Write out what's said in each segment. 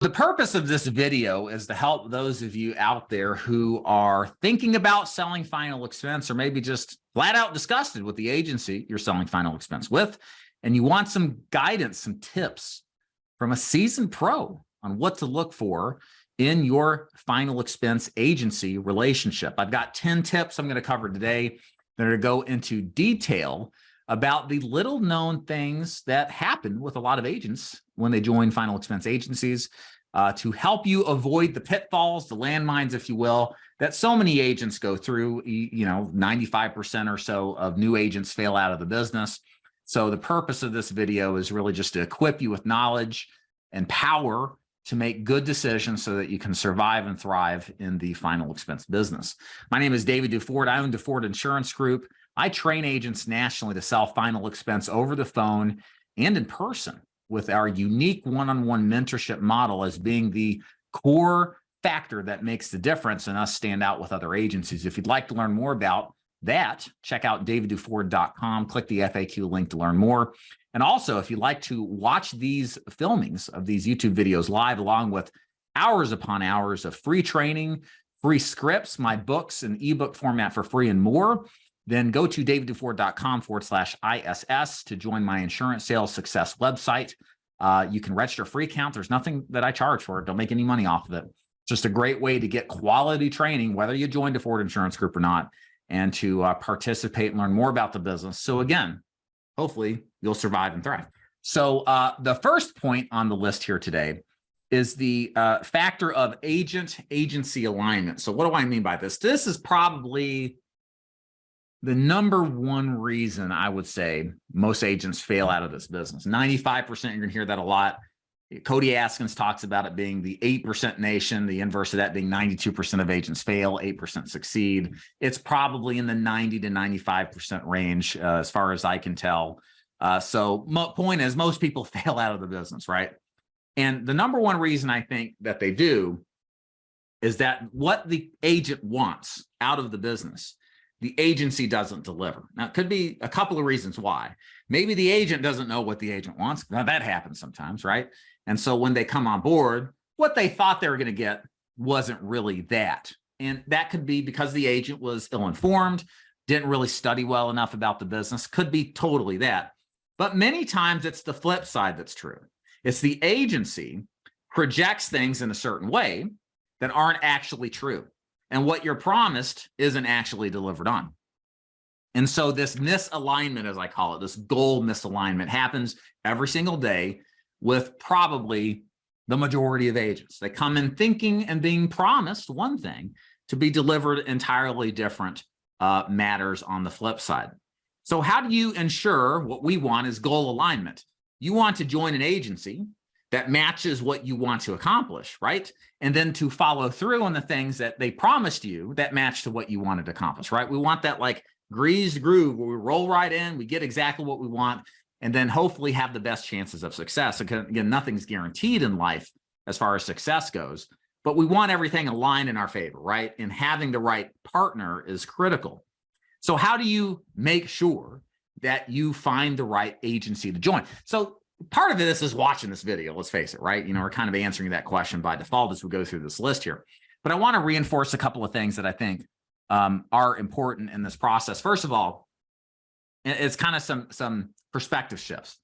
The purpose of this video is to help those of you out there who are thinking about selling final expense, or maybe just flat out disgusted with the agency you're selling final expense with, and you want some guidance, some tips from a seasoned pro on what to look for in your final expense agency relationship. I've got 10 tips I'm going to cover today that are going to go into detail about the little known things that happen with a lot of agents when they join final expense agencies to help you avoid the pitfalls, the landmines, if you will, that so many agents go through. 95% or so of new agents fail out of the business. So the purpose of this video is really just to equip you with knowledge and power to make good decisions so that you can survive and thrive in the final expense business. My name is David DuFord. I own DuFord Insurance Group. I train agents nationally to sell final expense over the phone and in person, with our unique one-on-one mentorship model as being the core factor that makes the difference and us stand out with other agencies. If you'd like to learn more about that, check out davidduford.com, click the FAQ link to learn more. And also, if you'd like to watch these filmings of these YouTube videos live, along with hours upon hours of free training, free scripts, my books in ebook format for free, and more, then go to davidduford.com/ISS to join my insurance sales success website. You can register a free account. There's nothing that I charge for it. Don't make any money off of it. It's just a great way to get quality training, whether you join DuFord Insurance Group or not, and to participate and learn more about the business. So again, hopefully you'll survive and thrive. So the first point on the list here today is the factor of agent-agency alignment. So what do I mean by this? This is probably the number one reason I would say most agents fail out of this business. 95%, you're going to hear that a lot. Cody Askins talks about it being the 8% nation, the inverse of that being 92% of agents fail, 8% succeed. It's probably in the 90 to 95% range as far as I can tell. So point is, most people fail out of the business, right? And the number one reason I think that they do is that what the agent wants out of the business, the agency doesn't deliver. Now, it could be a couple of reasons why. Maybe the agent doesn't know what the agent wants. Now, that happens sometimes, right? And so when they come on board, what they thought they were going to get wasn't really that. And that could be because the agent was ill-informed, didn't really study well enough about the business. Could be totally that. But many times it's the flip side that's true. It's the agency projects things in a certain way that aren't actually true. And what you're promised isn't actually delivered on. And so this misalignment, as I call it, this goal misalignment, happens every single day with probably the majority of agents. They come in thinking and being promised one thing to be delivered entirely different matters on the flip side. So how do you ensure what we want is goal alignment? You want to join an agency that matches what you want to accomplish, right? And then to follow through on the things that they promised you that match to what you wanted to accomplish, right? We want that like greased groove where we roll right in, we get exactly what we want, and then hopefully have the best chances of success. Again, nothing's guaranteed in life as far as success goes, but we want everything aligned in our favor, right? And having the right partner is critical. So how do you make sure that you find the right agency to join? So part of this is watching this video, let's face it, right? We're kind of answering that question by default as we go through this list here. But I want to reinforce a couple of things that I think are important in this process. First of all, it's kind of some perspective shifts.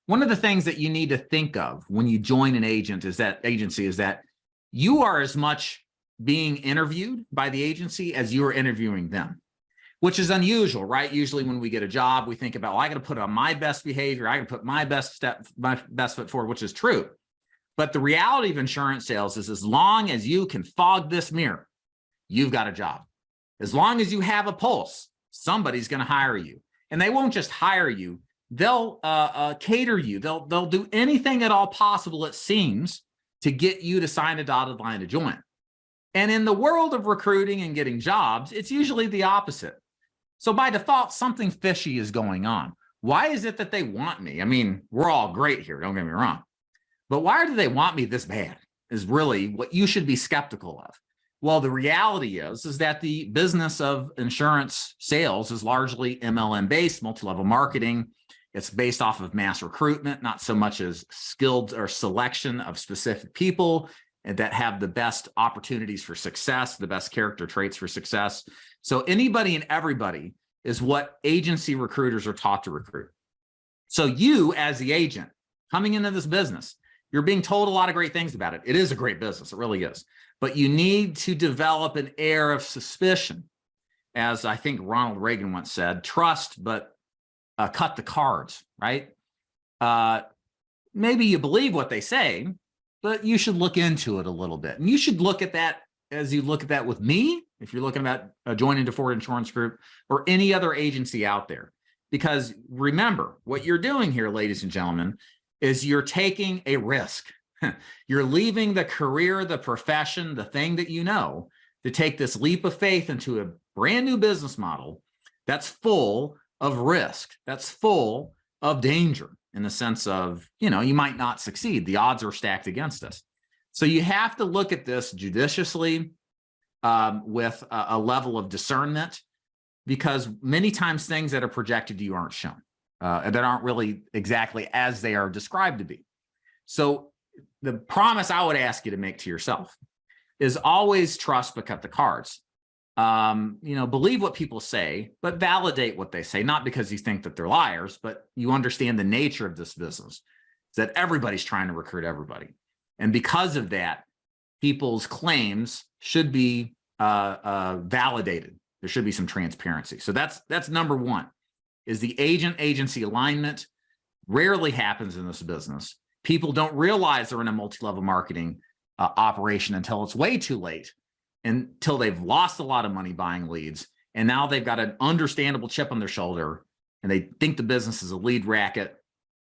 One of the things that you need to think of when you join an agency is that you are as much being interviewed by the agency as you are interviewing them, which is unusual, right? Usually when we get a job, we think about, well, I got to put on my best behavior. I got to put my best foot forward, which is true. But the reality of insurance sales is as long as you can fog this mirror, you've got a job. As long as you have a pulse, somebody's going to hire you. And they won't just hire you. They'll cater you. They'll do anything at all possible, it seems, to get you to sign a dotted line to join. And in the world of recruiting and getting jobs, it's usually the opposite. So by default, something fishy is going on. Why is it that they want me? I mean, we're all great here, don't get me wrong. But why do they want me this bad is really what you should be skeptical of. Well, the reality is that the business of insurance sales is largely MLM-based, multi-level marketing. It's based off of mass recruitment, not so much as skilled or selection of specific people that have the best opportunities for success, the best character traits for success. So anybody and everybody is what agency recruiters are taught to recruit. So you, as the agent coming into this business, you're being told a lot of great things about it. It is a great business. It really is. But you need to develop an air of suspicion. As I think Ronald Reagan once said, trust, but cut the cards, right? Maybe you believe what they say, but you should look into it a little bit. And you should look at that as you look at that with me, if you're looking at joining DeFord Insurance Group or any other agency out there. Because remember, what you're doing here, ladies and gentlemen, is you're taking a risk. You're leaving the career, the profession, the thing that you know, to take this leap of faith into a brand new business model that's full of risk, that's full of danger in the sense of, you know, you might not succeed. The odds are stacked against us. So you have to look at this judiciously with a level of discernment, because many times things that are projected to you aren't shown, that aren't really exactly as they are described to be. So the promise I would ask you to make to yourself is always trust, but cut the cards. You know, believe what people say, but validate what they say, not because you think that they're liars, but you understand the nature of this business, is that everybody's trying to recruit everybody. And because of that, people's claims should be validated. There should be some transparency. So that's number one, is the agent-agency alignment rarely happens in this business. People don't realize they're in a multi-level marketing operation until it's way too late, until they've lost a lot of money buying leads. And now they've got an understandable chip on their shoulder, and they think the business is a lead racket,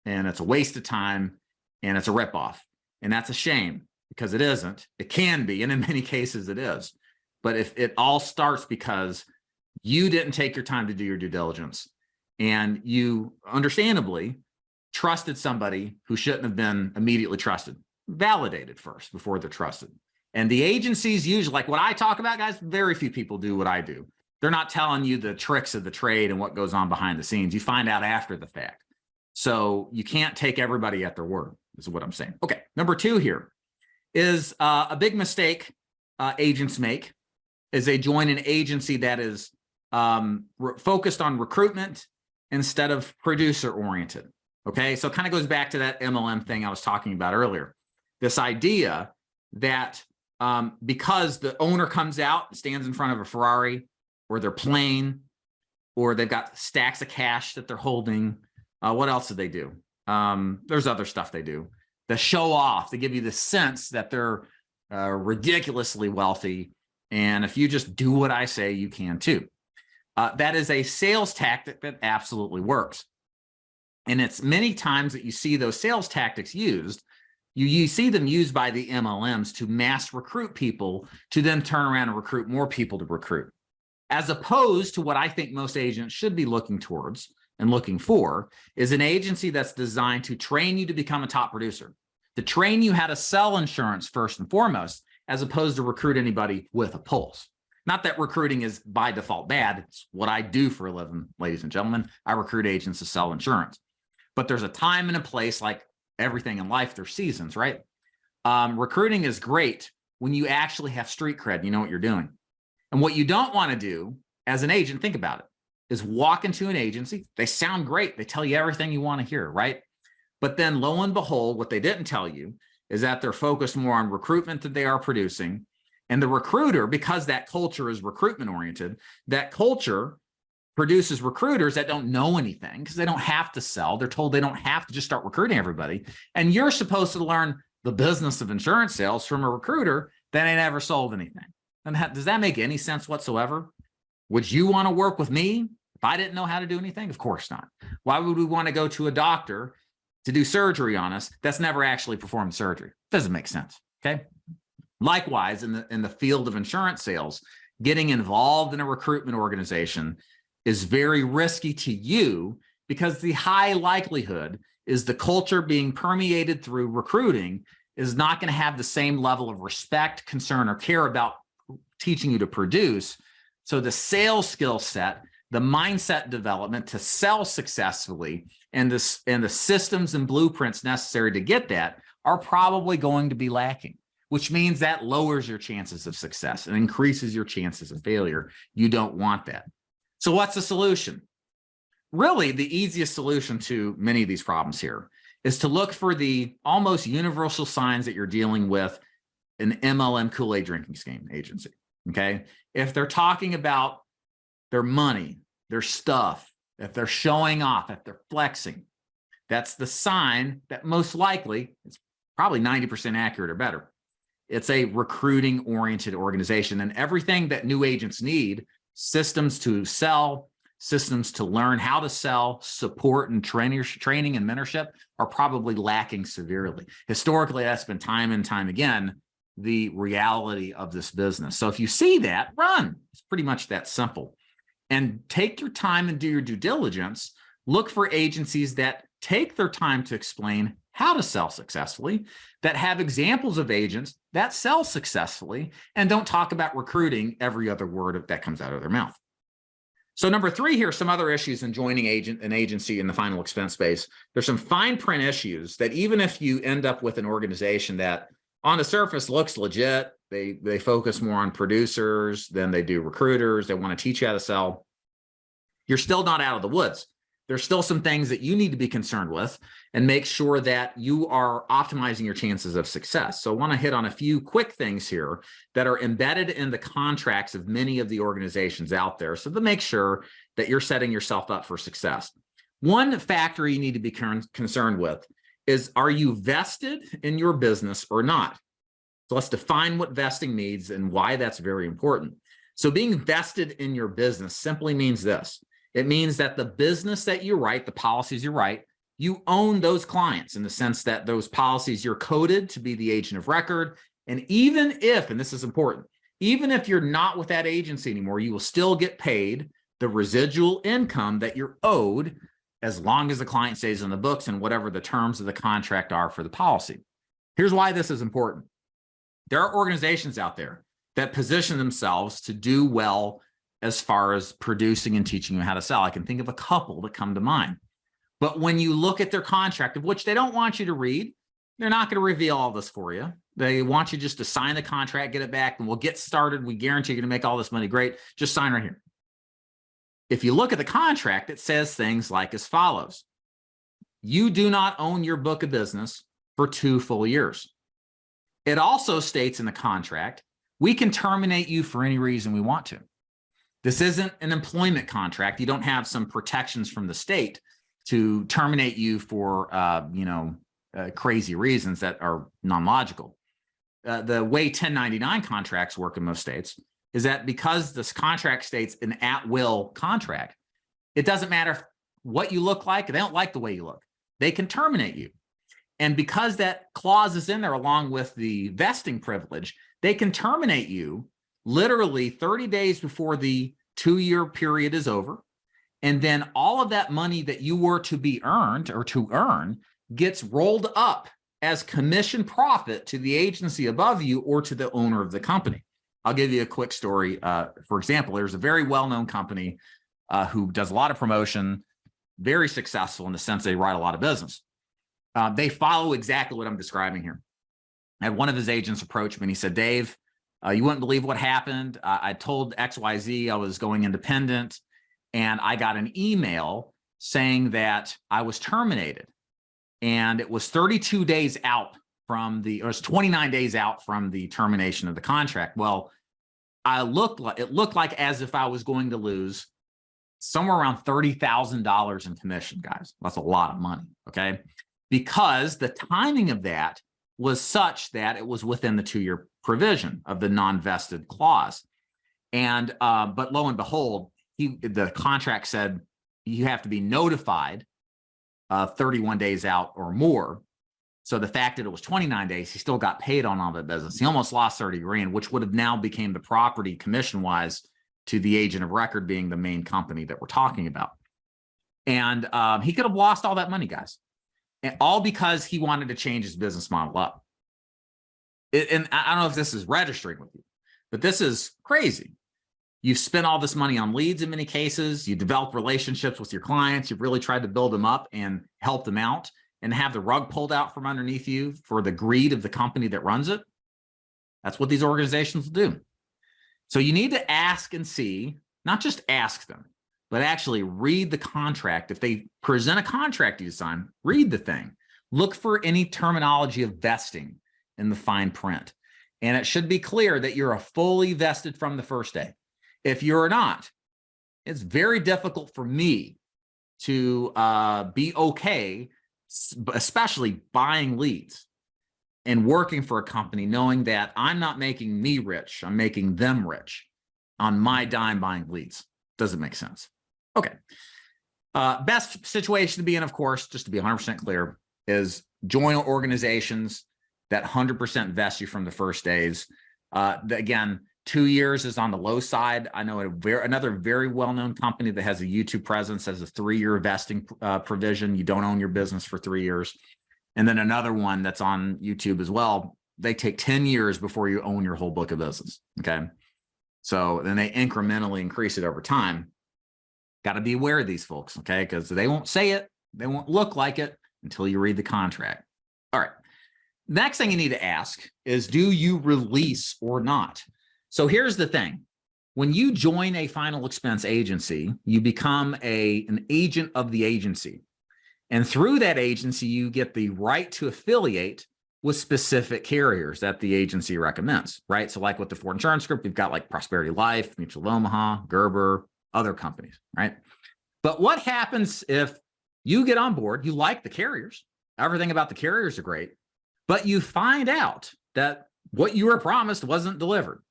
and it's a waste of time, and it's a ripoff. And that's a shame, because it isn't. It can be, and in many cases it is. But if it all starts because you didn't take your time to do your due diligence, and you understandably trusted somebody who shouldn't have been immediately trusted, validated first before they're trusted. And the agencies usually, like what I talk about, guys, very few people do what I do. They're not telling you the tricks of the trade and what goes on behind the scenes. You find out after the fact. So you can't take everybody at their word, is what I'm saying. Okay, number two here is a big mistake agents make is they join an agency that is focused on recruitment instead of producer oriented. Okay, so it kind of goes back to that MLM thing I was talking about earlier. This idea that because the owner comes out, stands in front of a Ferrari or their plane, or they've got stacks of cash that they're holding. What else do they do? There's other stuff they do. They show off. They give you the sense that they're ridiculously wealthy. And if you just do what I say, you can too. That is a sales tactic that absolutely works. And it's many times that you see those sales tactics used. You see them used by the MLMs to mass recruit people to then turn around and recruit more people to recruit, as opposed to what I think most agents should be looking towards and looking for is an agency that's designed to train you to become a top producer, to train you how to sell insurance first and foremost, as opposed to recruit anybody with a pulse. Not that recruiting is by default bad. It's what I do for a living, ladies and gentlemen. I recruit agents to sell insurance. But there's a time and a place, like everything in life, there's seasons, right? Recruiting is great when you actually have street cred, you know what you're doing. And what you don't want to do as an agent, think about it, is walk into an agency. They sound great. They tell you everything you want to hear, right? But then lo and behold, what they didn't tell you is that they're focused more on recruitment than they are producing. And the recruiter, because that culture is recruitment oriented, that culture produces recruiters that don't know anything because they don't have to sell. They're told they don't have to just start recruiting everybody. And you're supposed to learn the business of insurance sales from a recruiter that ain't ever sold anything. And does that make any sense whatsoever? Would you want to work with me if I didn't know how to do anything? Of course not. Why would we want to go to a doctor to do surgery on us that's never actually performed surgery? Doesn't make sense. Okay. Likewise, in the field of insurance sales, getting involved in a recruitment organization is very risky to you because the high likelihood is the culture being permeated through recruiting is not going to have the same level of respect, concern, or care about teaching you to produce. So the sales skill set the mindset development to sell successfully, and the systems and blueprints necessary to get that are probably going to be lacking, which means that lowers your chances of success and increases your chances of failure. You don't want that. So what's the solution? Really, the easiest solution to many of these problems here is to look for the almost universal signs that you're dealing with an MLM Kool-Aid drinking scheme agency, okay? If they're talking about their money, their stuff, if they're showing off, if they're flexing, that's the sign that most likely, it's probably 90% accurate or better. It's a recruiting-oriented organization, and everything that new agents need, systems to sell, systems to learn how to sell, support and training and mentorship, are probably lacking severely. Historically, that's been time and time again the reality of this business. So if you see that, run. It's pretty much that simple. And take your time and do your due diligence. Look for agencies that take their time to explain how to sell successfully, that have examples of agents that sell successfully, and don't talk about recruiting every other word that comes out of their mouth. So number 3 here, some other issues in joining an agency in the final expense space. There's some fine print issues that even if you end up with an organization that on the surface looks legit, they focus more on producers than they do recruiters, they want to teach you how to sell, you're still not out of the woods. There's still some things that you need to be concerned with and make sure that you are optimizing your chances of success. So I want to hit on a few quick things here that are embedded in the contracts of many of the organizations out there, so to make sure that you're setting yourself up for success. One factor you need to be concerned with is, are you vested in your business or not? So let's define what vesting means and why that's very important. So being vested in your business simply means this. It means that the business that you write, the policies you write, you own those clients in the sense that those policies, you're coded to be the agent of record. And even if, and this is important, even if you're not with that agency anymore, you will still get paid the residual income that you're owed as long as the client stays on the books and whatever the terms of the contract are for the policy. Here's why this is important. There are organizations out there that position themselves to do well as far as producing and teaching you how to sell. I can think of a couple that come to mind. But when you look at their contract, of which they don't want you to read, they're not going to reveal all this for you. They want you just to sign the contract, get it back, and we'll get started. We guarantee you're going to make all this money. Great. Just sign right here. If you look at the contract, it says things like as follows. You do not own your book of business for 2 full years. It also states in the contract, we can terminate you for any reason we want to. This isn't an employment contract. You don't have some protections from the state to terminate you for, crazy reasons that are non-logical. The way 1099 contracts work in most states is that because this contract states an at-will contract, it doesn't matter what you look like. They don't like the way you look. They can terminate you. And because that clause is in there along with the vesting privilege, they can terminate you literally 30 days before the 2-year period is over. And then all of that money that you were to be earned or to earn gets rolled up as commission profit to the agency above you or to the owner of the company. I'll give you a quick story. For example, there's a very well-known company who does a lot of promotion, very successful in the sense they write a lot of business. They follow exactly what I'm describing here. I had one of his agents approach me and he said, Dave, you wouldn't believe what happened. I told XYZ I was going independent and I got an email saying that I was terminated. And it was 32 days out from it was 29 days out from the termination of the contract. Well, it looked like as if I was going to lose somewhere around $30,000 in commission, guys. That's a lot of money, okay? Because the timing of that was such that it was within the 2-year provision of the non-vested clause. And but lo and behold, the contract said you have to be notified 31 days out or more. So the fact that it was 29 days, he still got paid on all that business. He almost lost 30 grand, which would have now became the property commission-wise to the agent of record being the main company that we're talking about. And he could have lost all that money, guys. And all because he wanted to change his business model up. And I don't know if this is registering with you, but this is crazy. You've spent all this money on leads in many cases. You develop relationships with your clients. You've really tried to build them up and help them out and have the rug pulled out from underneath you for the greed of the company that runs it. That's what these organizations will do. So you need to ask and see, not just ask them, but actually read the contract. If they present a contract you sign, read the thing. Look for any terminology of vesting in the fine print. And it should be clear that you're fully vested from the first day. If you're not, it's very difficult for me to be okay, especially buying leads and working for a company, knowing that I'm not making me rich, I'm making them rich on my dime buying leads. Doesn't make sense. Okay. Best situation to be in, of course, just to be 100% clear, is join organizations that 100% vest you from the first days. Again, 2 years is on the low side. I know another very well-known company that has a YouTube presence has a 3-year vesting provision. You don't own your business for 3 years. And then another one that's on YouTube as well, they take 10 years before you own your whole book of business, okay? So then they incrementally increase it over time. Got to be aware of these folks, okay? Because they won't say it, they won't look like it until you read the contract. All right. Next thing you need to ask is, do you release or not? So here's the thing. When you join a final expense agency, you become an agent of the agency. And through that agency, you get the right to affiliate with specific carriers that the agency recommends, right? So like with the Ford Insurance Group, we've got like Prosperity Life, Mutual of Omaha, Gerber, other companies, right? But what happens if you get on board, you like the carriers, everything about the carriers are great, but you find out that what you were promised wasn't delivered?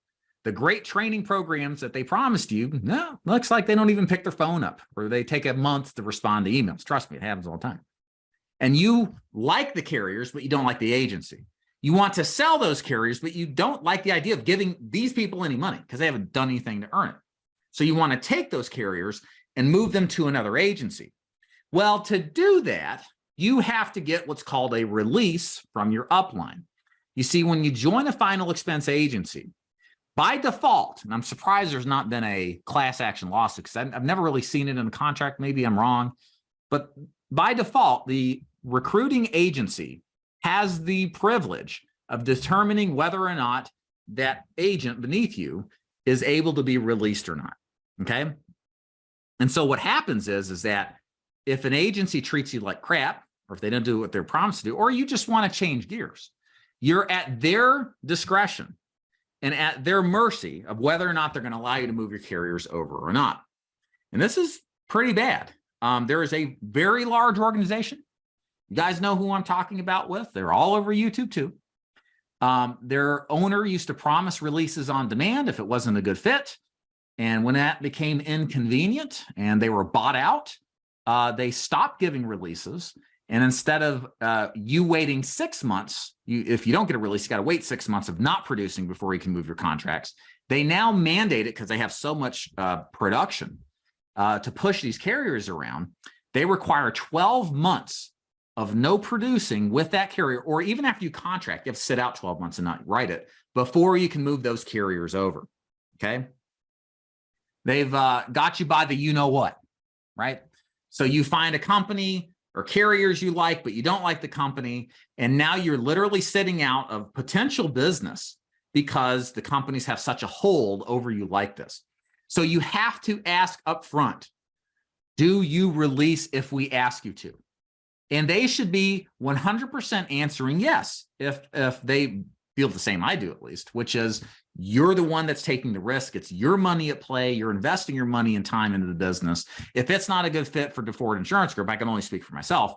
The great training programs that they promised you, no, looks like they don't even pick their phone up, or they take a month to respond to emails. Trust me, it happens all the time. And you like the carriers, but you don't like the agency. You want to sell those carriers, but you don't like the idea of giving these people any money because they haven't done anything to earn it. So you want to take those carriers and move them to another agency. Well, to do that, you have to get what's called a release from your upline. You see, when you join a final expense agency, by default, and I'm surprised there's not been a class action lawsuit because I've never really seen it in the contract. Maybe I'm wrong, but by default, the recruiting agency has the privilege of determining whether or not that agent beneath you is able to be released or not. Okay. And so what happens is that if an agency treats you like crap, or if they don't do what they're promised to do, or you just want to change gears, you're at their discretion and at their mercy of whether or not they're going to allow you to move your carriers over or not. And this is pretty bad. There is a very large organization. You guys know who I'm talking about with. They're all over YouTube too. Their owner used to promise releases on demand if it wasn't a good fit. And when that became inconvenient and they were bought out, they stopped giving releases. And instead of you waiting 6 months, if you don't get a release, you got to wait 6 months of not producing before you can move your contracts. They now mandate it because they have so much production to push these carriers around. They require 12 months of no producing with that carrier, or even after you contract, you have to sit out 12 months and not write it before you can move those carriers over. Okay. They've got you by the you know what, right? So you find a company or carriers you like, but you don't like the company. And now you're literally sitting out of potential business because the companies have such a hold over you like this. So you have to ask up front, do you release if we ask you to? And they should be 100% answering yes, if they feel the same I do at least, which is you're the one that's taking the risk. It's your money at play. You're investing your money and time into the business. If it's not a good fit for Ford Insurance Group, I can only speak for myself.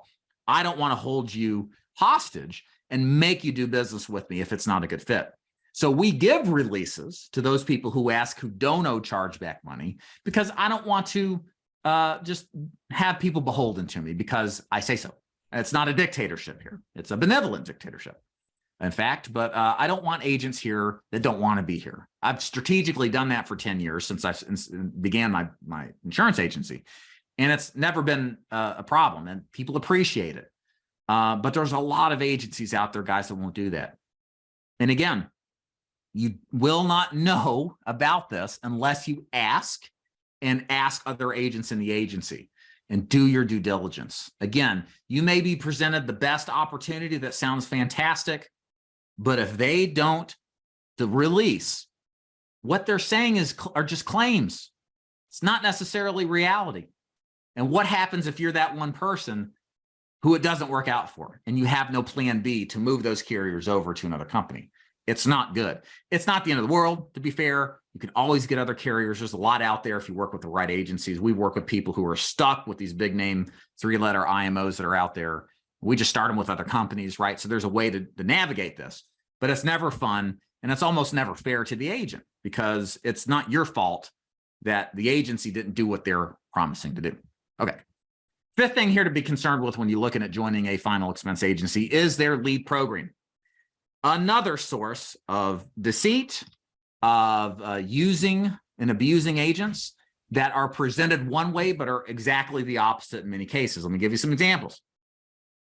I don't want to hold you hostage and make you do business with me if it's not a good fit. So we give releases to those people who ask who don't owe chargeback money, because I don't want to just have people beholden to me because I say so. It's not a dictatorship here. It's a benevolent dictatorship, in fact, but I don't want agents here that don't want to be here. I've strategically done that for 10 years since I began my insurance agency, and it's never been a problem, and people appreciate it. But there's a lot of agencies out there, guys, that won't do that. And again, You will not know about this unless you ask and ask other agents in the agency and do your due diligence. Again, you may be presented the best opportunity that sounds fantastic, but if they don't release, what they're saying are just claims. It's not necessarily reality. And what happens if you're that one person who it doesn't work out for and you have no plan B to move those carriers over to another company? It's not good. It's not the end of the world, to be fair. You can always get other carriers. There's a lot out there if you work with the right agencies. We work with people who are stuck with these big name 3-letter IMOs that are out there. We just start them with other companies, right? So there's a way to navigate this, but it's never fun. And it's almost never fair to the agent because it's not your fault that the agency didn't do what they're promising to do. Okay. Fifth thing here to be concerned with when you're looking at joining a final expense agency is their lead program. Another source of deceit, of using and abusing agents that are presented one way but are exactly the opposite in many cases. Let me give you some examples.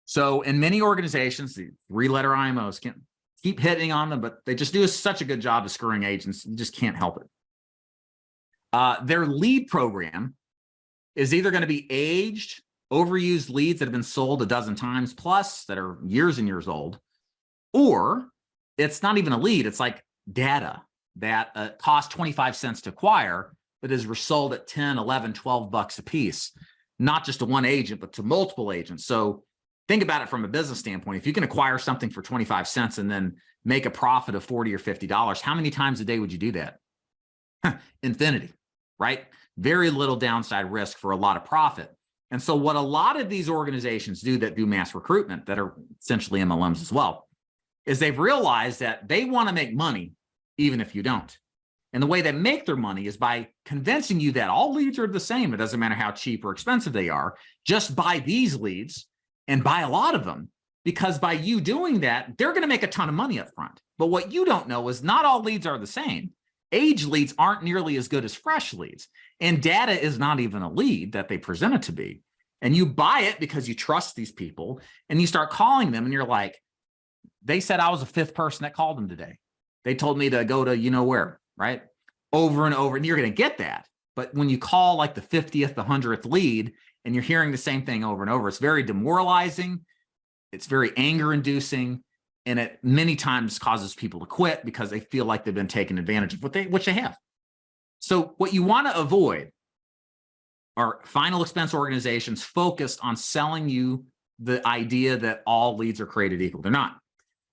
So in many organizations, the 3-letter IMOs can keep hitting on them, but they just do such a good job of screwing agents. You just can't help it. Their lead program is either going to be aged, overused leads that have been sold a dozen times plus that are years and years old, or it's not even a lead. It's like data that costs 25 cents to acquire, but is resold at 10, 11, 12 bucks a piece, not just to one agent, but to multiple agents. So think about it from a business standpoint. If you can acquire something for 25 cents and then make a profit of $40 or $50, how many times a day would you do that? Infinity, right? Very little downside risk for a lot of profit. And so what a lot of these organizations do that do mass recruitment, that are essentially MLMs as well, is they've realized that they want to make money even if you don't. And the way they make their money is by convincing you that all leads are the same. It doesn't matter how cheap or expensive they are. Just buy these leads and buy a lot of them, because by you doing that, they're going to make a ton of money up front. But what you don't know is not all leads are the same. Age leads aren't nearly as good as fresh leads. And data is not even a lead that they present it to be. And you buy it because you trust these people and you start calling them and you're like, they said I was the 5th person that called them today. They told me to go to you know where, right? Over and over, and you're going to get that. But when you call like the 50th, the 100th lead, and you're hearing the same thing over and over, it's very demoralizing. It's very anger inducing. And it many times causes people to quit because they feel like they've been taken advantage of, which they have. So what you want to avoid are final expense organizations focused on selling you the idea that all leads are created equal. They're not.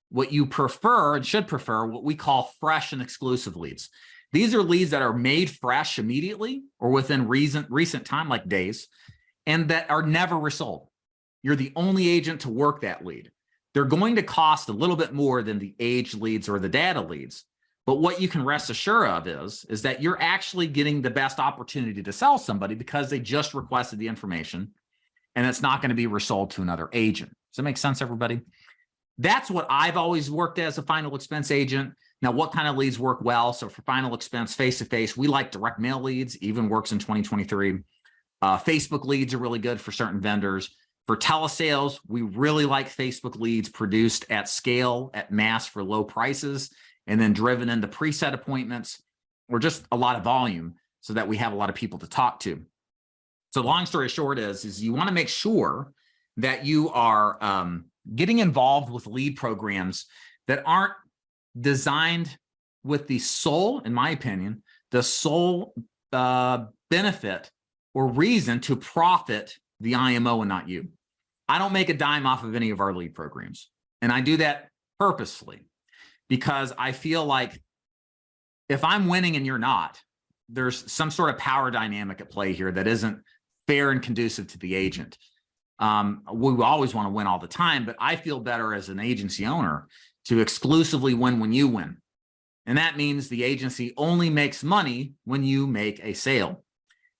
What you prefer and should prefer, what we call fresh and exclusive leads. These are leads that are made fresh immediately or within recent time, like days, and that are never resold. You're the only agent to work that lead. They're going to cost a little bit more than the aged leads or the data leads. But what you can rest assured of is that you're actually getting the best opportunity to sell somebody because they just requested the information and it's not going to be resold to another agent. Does that make sense, everybody? That's what I've always worked as a final expense agent. Now, what kind of leads work well? So for final expense, face-to-face, we like direct mail leads, even works in 2023. Facebook leads are really good for certain vendors. For telesales, we really like Facebook leads produced at scale, at mass for low prices, and then driven into preset appointments or just a lot of volume so that we have a lot of people to talk to. So long story short is you want to make sure that you are getting involved with lead programs that aren't designed with the sole, in my opinion, the sole benefit or reason to profit the IMO and not you. I don't make a dime off of any of our lead programs. And I do that purposefully because I feel like if I'm winning and you're not, there's some sort of power dynamic at play here that isn't fair and conducive to the agent. We always want to win all the time, but I feel better as an agency owner to exclusively win when you win. And that means the agency only makes money when you make a sale.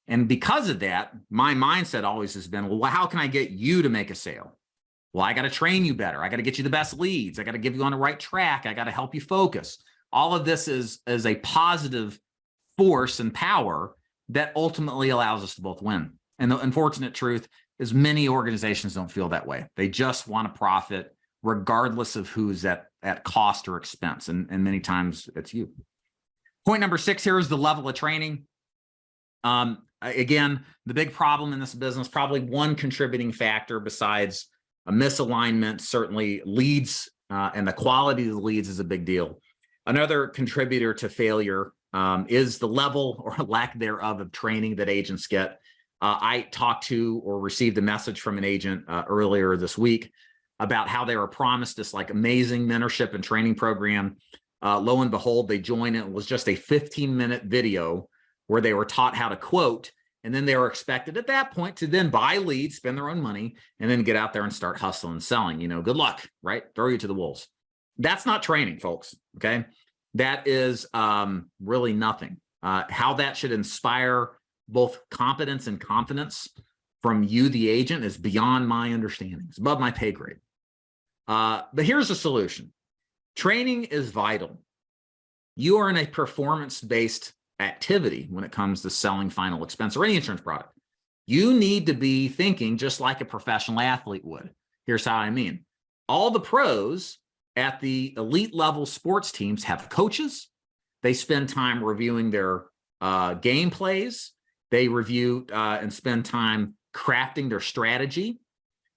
And because of that, my mindset always has been, well, how can I get you to make a sale? Well, I got to train you better. I got to get you the best leads. I got to give you on the right track. I got to help you focus. All of this is a positive force and power that ultimately allows us to both win. And the unfortunate truth is many organizations don't feel that way. They just want to profit regardless of who's at at cost or expense. And many times it's you. Point number 6 here is the level of training. Again, the big problem in this business, probably one contributing factor besides a misalignment, certainly leads, and the quality of the leads is a big deal. Another contributor to failure is the level or lack thereof of training that agents get. I talked to or received a message from an agent earlier this week about how they were promised this like amazing mentorship and training program. Lo and behold, they joined it. It was just a 15-minute video where they were taught how to quote, and then they were expected at that point to then buy leads, spend their own money, and then get out there and start hustling and selling. You know, good luck, right? Throw you to the wolves. That's not training, folks, okay? That is really nothing. How that should inspire both competence and confidence from you, the agent, is beyond my understanding. It's above my pay grade. But here's the solution. Training is vital. You are in a performance-based activity when it comes to selling final expense or any insurance product. You need to be thinking just like a professional athlete would. Here's how I mean. All the pros at the elite level sports teams have coaches. They spend time reviewing their game plays. They review and spend time crafting their strategy.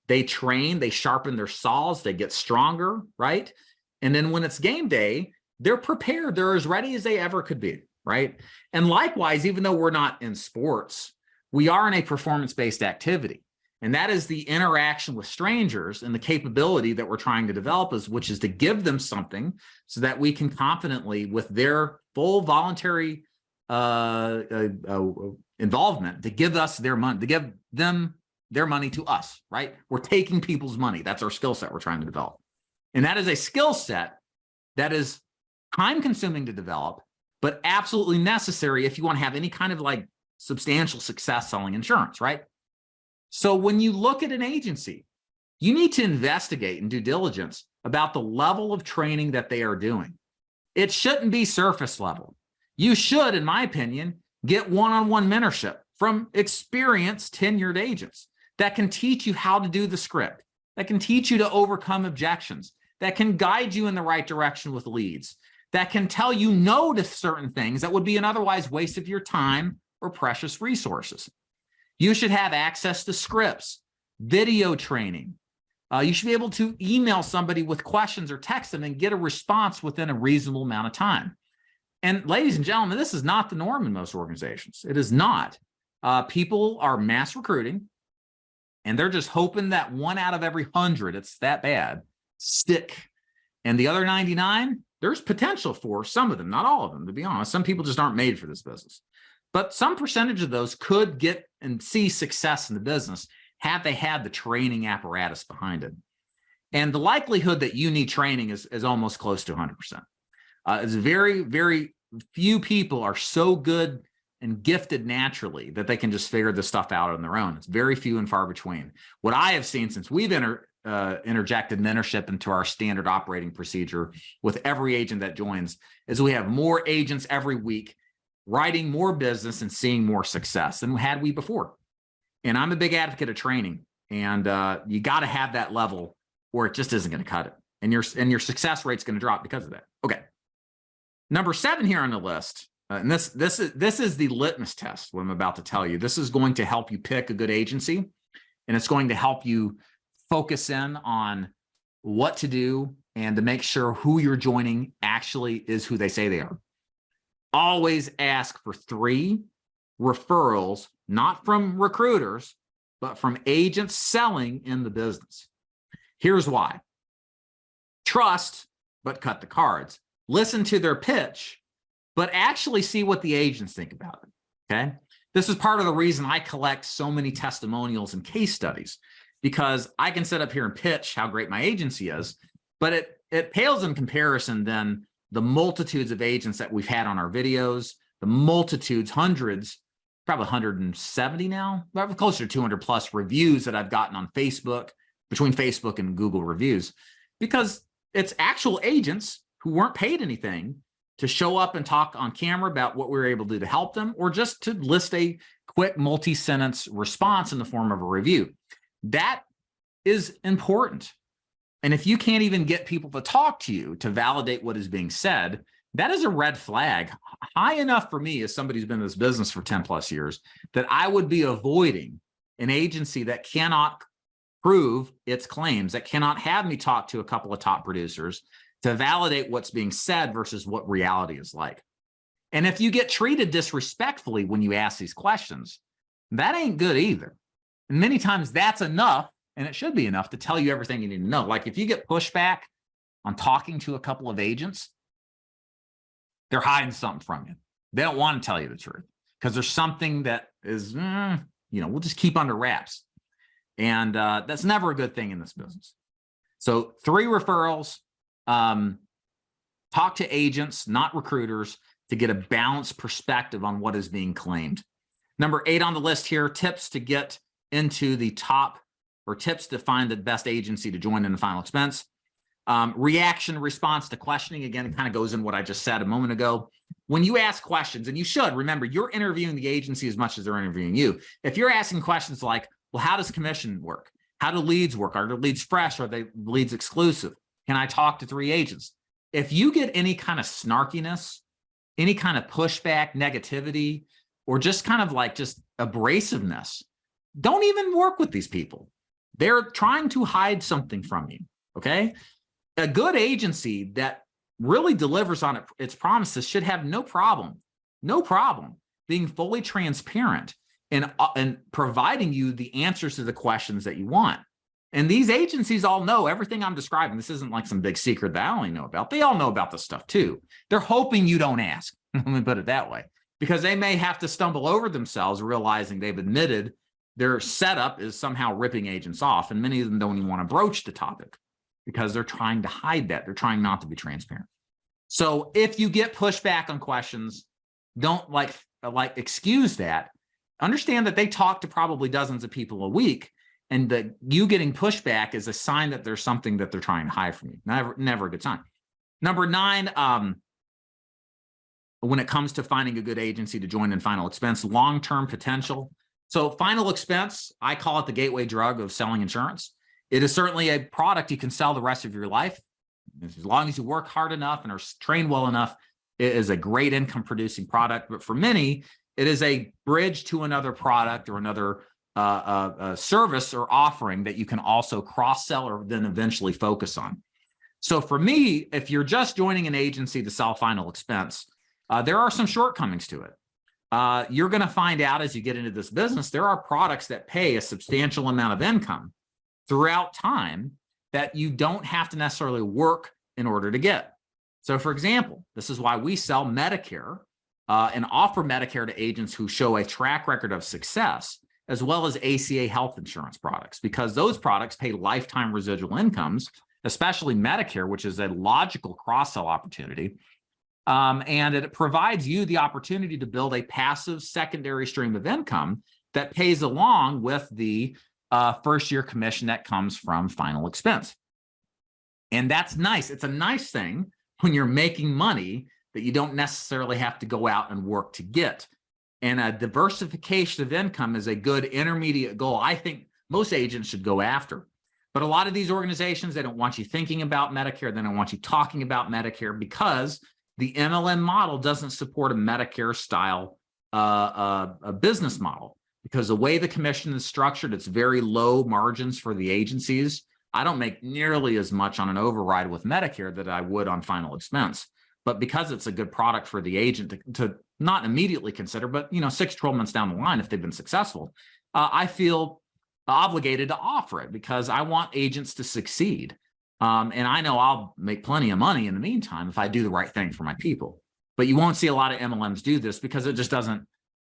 They train, they sharpen their saws, they get stronger, right? And then when it's game day, they're prepared. They're as ready as they ever could be, right? And likewise, even though we're not in sports, we are in a performance-based activity. And that is the interaction with strangers and the capability that we're trying to develop, which is to give them something so that we can confidently, with their full voluntary involvement, to give us their money, to give them their money to us, right? We're taking people's money. That's our skill set we're trying to develop. And that is a skill set that is time consuming to develop, but absolutely necessary if you want to have any kind of like substantial success selling insurance, right? So when you look at an agency, you need to investigate and due diligence about the level of training that they are doing. It shouldn't be surface level. You should, in my opinion, get one-on-one mentorship from experienced tenured agents that can teach you how to do the script, that can teach you to overcome objections, that can guide you in the right direction with leads, that can tell you no to certain things that would be an otherwise waste of your time or precious resources. You should have access to scripts, video training. You should be able to email somebody with questions or text them and get a response within a reasonable amount of time. And ladies and gentlemen, this is not the norm in most organizations. It is not. People are mass recruiting, and they're just hoping that 1 out of every 100, it's that bad, stick. And the other 99, there's potential for some of them, not all of them, to be honest. Some people just aren't made for this business. But some percentage of those could get and see success in the business had they had the training apparatus behind it. And the likelihood that you need training is almost close to 100%. It's very, very few people are so good and gifted naturally that they can just figure this stuff out on their own. It's very few and far between. What I have seen since we've interjected mentorship into our standard operating procedure with every agent that joins is we have more agents every week writing more business and seeing more success than had we before. And I'm a big advocate of training, and you got to have that level or it just isn't going to cut it. And your success rate's going to drop because of that. Okay. Number 7 here on the list, and this is the litmus test, what I'm about to tell you. This is going to help you pick a good agency, and it's going to help you focus in on what to do and to make sure who you're joining actually is who they say they are. Always ask for 3 referrals, not from recruiters, but from agents selling in the business. Here's why. Trust, but cut the cards. Listen to their pitch, but actually see what the agents think about it, okay? This is part of the reason I collect so many testimonials and case studies, because I can sit up here and pitch how great my agency is, but it pales in comparison than the multitudes of agents that we've had on our videos, the multitudes, hundreds, probably 170 now, closer to 200 plus reviews that I've gotten on Facebook, between Facebook and Google reviews, because it's actual agents who weren't paid anything to show up and talk on camera about what we were able to do to help them, or just to list a quick multi-sentence response in the form of a review. That is important. And if you can't even get people to talk to you to validate what is being said, that is a red flag high enough for me as somebody who's been in this business for 10 plus years that I would be avoiding an agency that cannot prove its claims, that cannot have me talk to a couple of top producers to validate what's being said versus what reality is like. And if you get treated disrespectfully when you ask these questions, that ain't good either. And many times that's enough, and it should be enough to tell you everything you need to know. Like if you get pushback on talking to a couple of agents, they're hiding something from you. They don't want to tell you the truth because there's something that is, we'll just keep under wraps. And that's never a good thing in this business. So 3 referrals, talk to agents, not recruiters, to get a balanced perspective on what is being claimed. Number 8 on the list here, tips to get into the top, or tips to find the best agency to join in the final expense. Reaction, response to questioning. Again, it kind of goes in what I just said a moment ago. When you ask questions, and you should, remember, you're interviewing the agency as much as they're interviewing you. If you're asking questions like, well, how does commission work? How do leads work? Are the leads fresh? Are they leads exclusive? Can I talk to 3 agents? If you get any kind of snarkiness, any kind of pushback, negativity, or just kind of like just abrasiveness, don't even work with these people. They're trying to hide something from you, okay? A good agency that really delivers on its promises should have no problem being fully transparent and providing you the answers to the questions that you want. And these agencies all know everything I'm describing. This isn't like some big secret that I only know about. They all know about this stuff too. They're hoping you don't ask. Let me put it that way, because they may have to stumble over themselves realizing they've admitted their setup is somehow ripping agents off. And many of them don't even want to broach the topic because they're trying to hide that. They're trying not to be transparent. So if you get pushback on questions, don't like excuse that. Understand that they talk to probably dozens of people a week, and that you getting pushback is a sign that there's something that they're trying to hide from you. Never a good sign. Number 9, when it comes to finding a good agency to join in final expense, long-term potential. So final expense, I call it the gateway drug of selling insurance. It is certainly a product you can sell the rest of your life. As long as you work hard enough and are trained well enough, it is a great income producing product. But for many, it is a bridge to another product or another service or offering that you can also cross-sell or then eventually focus on. So for me, if you're just joining an agency to sell final expense, there are some shortcomings to it. You're going to find out as you get into this business, there are products that pay a substantial amount of income throughout time that you don't have to necessarily work in order to get. So for example, this is why we sell Medicare and offer Medicare to agents who show a track record of success, as well as ACA health insurance products, because those products pay lifetime residual incomes, especially Medicare, which is a logical cross-sell opportunity. And it provides you the opportunity to build a passive secondary stream of income that pays along with the first-year commission that comes from final expense. And that's nice. It's a nice thing when you're making money that you don't necessarily have to go out and work to get. And a diversification of income is a good intermediate goal I think most agents should go after. But a lot of these organizations, they don't want you thinking about Medicare. They don't want you talking about Medicare because the MLM model doesn't support a Medicare style a business model, because the way the commission is structured, it's very low margins for the agencies. I don't make nearly as much on an override with Medicare that I would on final expense. But because it's a good product for the agent to not immediately consider, but 6 to 12 months down the line, if they've been successful, I feel obligated to offer it because I want agents to succeed. And I know I'll make plenty of money in the meantime if I do the right thing for my people. But you won't see a lot of MLMs do this because it just doesn't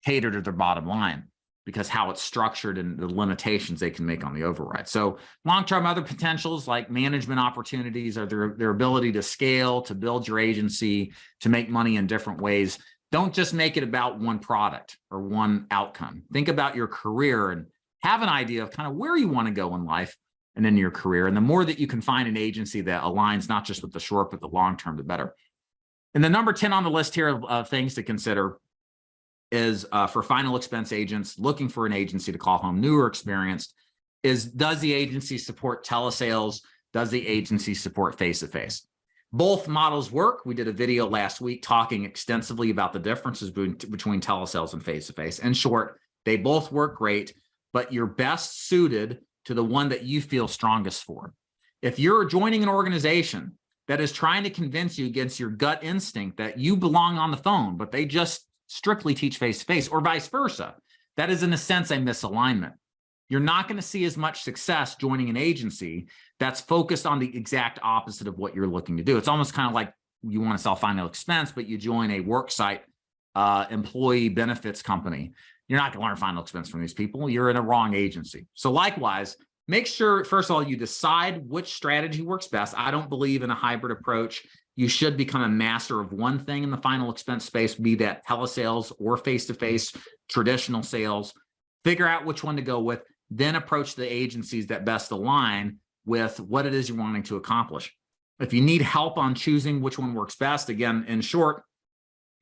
cater to their bottom line, because how it's structured and the limitations they can make on the override. So long-term other potentials like management opportunities are their ability to scale, to build your agency, to make money in different ways. Don't just make it about one product or one outcome. Think about your career and have an idea of kind of where you want to go in life and in your career. And the more that you can find an agency that aligns not just with the short, but the long-term, the better. And the number 10 on the list here of things to consider is for final expense agents looking for an agency to call home, new or experienced, is does the agency support telesales? does the agency support face-to-face? Both models work. We did a video last week talking extensively about the differences between telesales and face-to-face. In short, they both work great, but you're best suited to the one that you feel strongest for. If you're joining an organization that is trying to convince you against your gut instinct that you belong on the phone, but they just strictly teach face-to-face, or vice versa, that is in a sense a misalignment. You're not going to see as much success joining an agency that's focused on the exact opposite of what you're looking to do. It's almost kind of like you want to sell final expense, but you join a worksite employee benefits company. You're not going to learn final expense from these people. You're in a wrong agency. So likewise, make sure, first of all, you decide which strategy works best. I don't believe in a hybrid approach. You should become a master of one thing in the final expense space, be that telesales or face-to-face traditional sales. Figure out which one to go with, then approach the agencies that best align with what it is you're wanting to accomplish. If you need help on choosing which one works best, again, in short,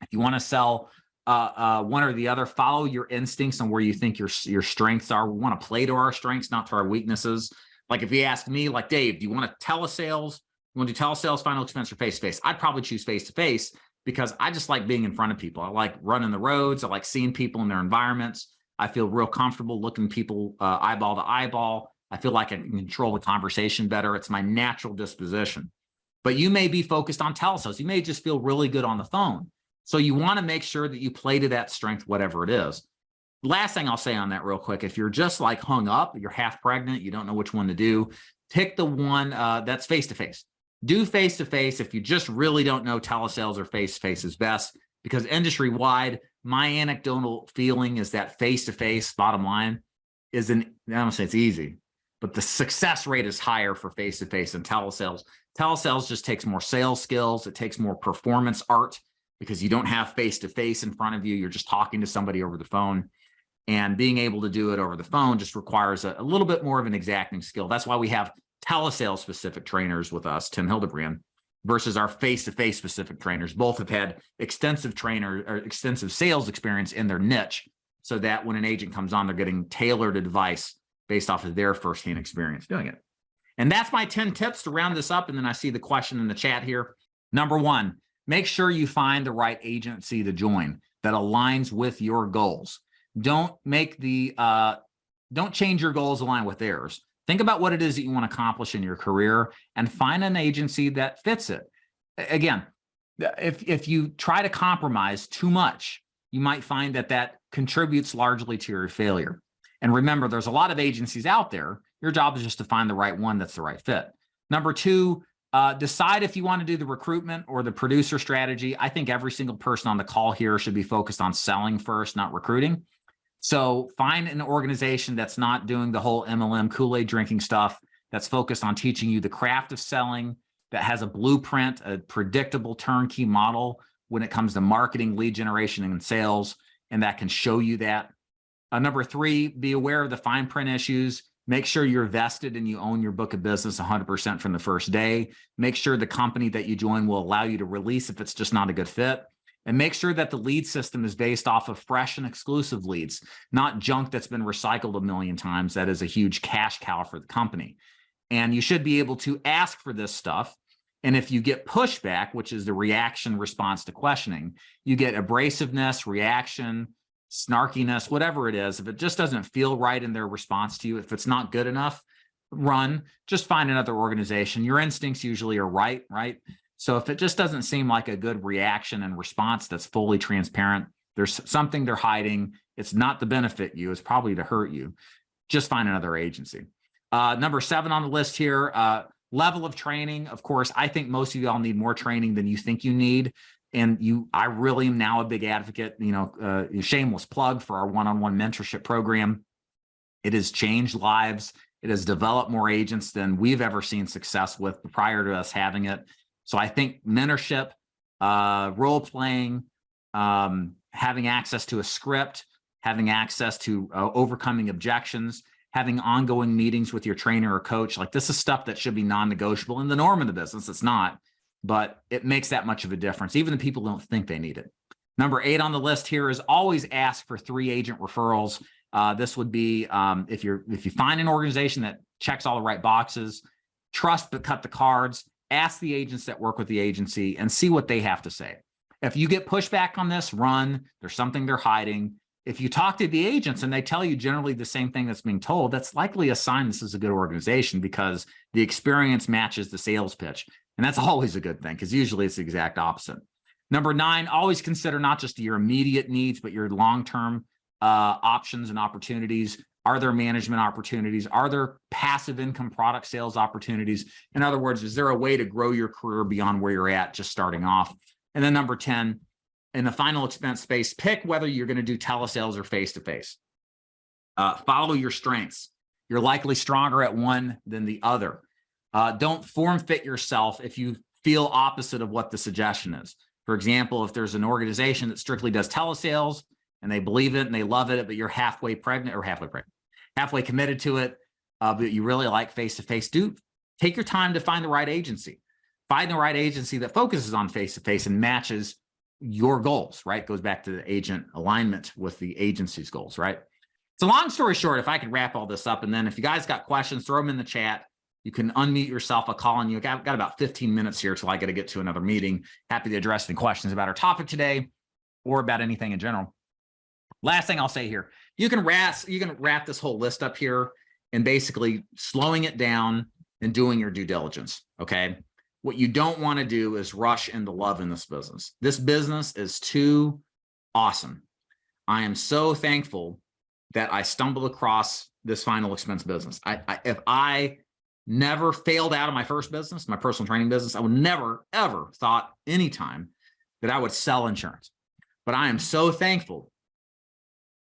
if you want to sell one or the other, follow your instincts on where you think your strengths are. We want to play to our strengths, not to our weaknesses. Like if you ask me, like, Dave, do you want to telesales? You want to do telesales, final expense, or face-to-face? I'd probably choose face-to-face because I just like being in front of people. I like running the roads. I like seeing people in their environments. I feel real comfortable looking people eyeball to eyeball. I feel like I can control the conversation better. It's my natural disposition. But you may be focused on telesales. You may just feel really good on the phone. So you want to make sure that you play to that strength, whatever it is. Last thing I'll say on that real quick, if you're just like hung up, you're half pregnant, you don't know which one to do, pick the one that's face-to-face. Do face-to-face if you just really don't know telesales or face-to-face is best, because industry-wide, my anecdotal feeling is that face-to-face, bottom line, I don't say it's easy, but the success rate is higher for face-to-face than telesales. Telesales just takes more sales skills. It takes more performance art because you don't have face-to-face in front of you. You're just talking to somebody over the phone. And being able to do it over the phone just requires a little bit more of an exacting skill. That's why we have telesales specific trainers with us, Tim Hildebrand, versus our face-to-face specific trainers. Both have had extensive sales experience in their niche, so that when an agent comes on, they're getting tailored advice based off of their firsthand experience doing it. And that's my 10 tips to round this up. And then I see the question in the chat here. Number one, make sure you find the right agency to join that aligns with your goals. Don't change your goals align with theirs. Think about what it is that you want to accomplish in your career and find an agency that fits it. Again, if you try to compromise too much, you might find that contributes largely to your failure. And remember, there's a lot of agencies out there. Your job is just to find the right one that's the right fit. Number two, decide if you want to do the recruitment or the producer strategy. I think every single person on the call here should be focused on selling first, not recruiting. So find an organization that's not doing the whole MLM Kool-Aid drinking stuff, that's focused on teaching you the craft of selling, that has a blueprint, a predictable turnkey model when it comes to marketing, lead generation, and sales, and that can show you that. Number three, be aware of the fine print issues. Make sure you're vested and you own your book of business 100% from the first day. Make sure the company that you join will allow you to release if it's just not a good fit. And make sure that the lead system is based off of fresh and exclusive leads, not junk that's been recycled a million times. That is a huge cash cow for the company. And you should be able to ask for this stuff. And if you get pushback, which is the reaction response to questioning, you get abrasiveness, reaction, snarkiness, whatever it is. If it just doesn't feel right in their response to you, if it's not good enough, just find another organization. Your instincts usually are right? So if it just doesn't seem like a good reaction and response that's fully transparent, there's something they're hiding. It's not to benefit you. It's probably to hurt you. Just find another agency. Number 7 on the list here, level of training. Of course, I think most of y'all need more training than you think you need. And I really am now a big advocate, shameless plug for our one-on-one mentorship program. It has changed lives. It has developed more agents than we've ever seen success with prior to us having it. So I think mentorship, role playing, having access to a script, having access to overcoming objections, having ongoing meetings with your trainer or coach, like this is stuff that should be non-negotiable in the norm of the business. It's not, but it makes that much of a difference. Even the people don't think they need it. Number 8 on the list here is always ask for 3 agent referrals. This would be if you find an organization that checks all the right boxes, trust but cut the cards. Ask the agents that work with the agency and see what they have to say. If you get pushback on this, run. There's something they're hiding. If you talk to the agents and they tell you generally the same thing that's being told, that's likely a sign this is a good organization because the experience matches the sales pitch. And that's always a good thing because usually it's the exact opposite. Number 9, always consider not just your immediate needs, but your long-term options and opportunities. Are there management opportunities? Are there passive income product sales opportunities? In other words, is there a way to grow your career beyond where you're at just starting off? And then number 10, in the final expense space, pick whether you're going to do telesales or face-to-face. Follow your strengths. You're likely stronger at one than the other. Don't form fit yourself if you feel opposite of what the suggestion is. For example, if there's an organization that strictly does telesales and they believe it and they love it, but you're halfway committed to it, but you really like face-to-face, take your time to find the right agency. Find the right agency that focuses on face-to-face and matches your goals, right? Goes back to the agent alignment with the agency's goals, right? So long story short, if I could wrap all this up, and then if you guys got questions, throw them in the chat. You can unmute yourself. I'll call on you. I've got about 15 minutes here till I got to get to another meeting. Happy to address any questions about our topic today or about anything in general. Last thing I'll say here, you can wrap this whole list up here and basically slowing it down and doing your due diligence, okay? What you don't want to do is rush into love in this business. This business is too awesome. I am so thankful that I stumbled across this final expense business. If I never failed out of my first business, my personal training business, I would never, ever thought anytime that I would sell insurance. But I am so thankful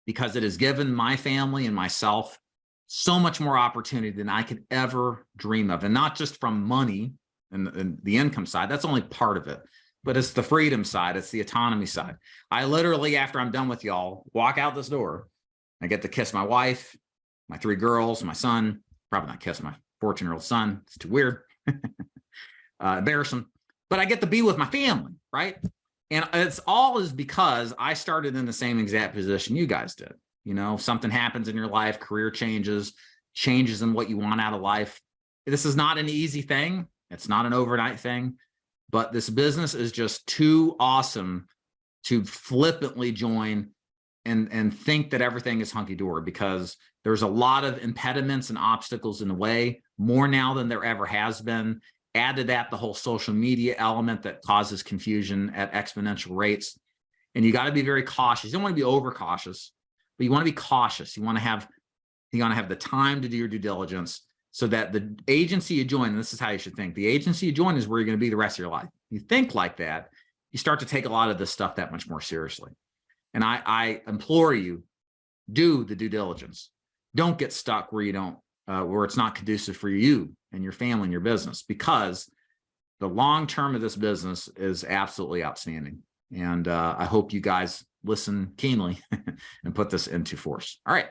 because it has given my family and myself so much more opportunity than I could ever dream of. And not just from money and the income side, that's only part of it, but it's the freedom side, it's the autonomy side. I literally, after I'm done with y'all, walk out this door. I get to kiss my wife, my 3 girls, my son, probably not kiss my 14-year-old son. It's too weird, embarrassing, but I get to be with my family, right? And it's all is because I started in the same exact position you guys did. You know, something happens in your life, career changes in what you want out of life. This is not an easy thing. It's not an overnight thing, but this business is just too awesome to flippantly join and think that everything is hunky-dory, because there's a lot of impediments and obstacles in the way, more now than there ever has been. Add to that the whole social media element that causes confusion at exponential rates. And you got to be very cautious. You don't want to be overcautious, but you want to be cautious. You want to have the time to do your due diligence so that the agency you join, and this is how you should think, the agency you join is where you're going to be the rest of your life. You think like that, you start to take a lot of this stuff that much more seriously. And I implore you, do the due diligence. Don't get stuck where you don't, where it's not conducive for you and your family and your business, because the long term of this business is absolutely outstanding. And I hope you guys listen keenly and put this into force. All right.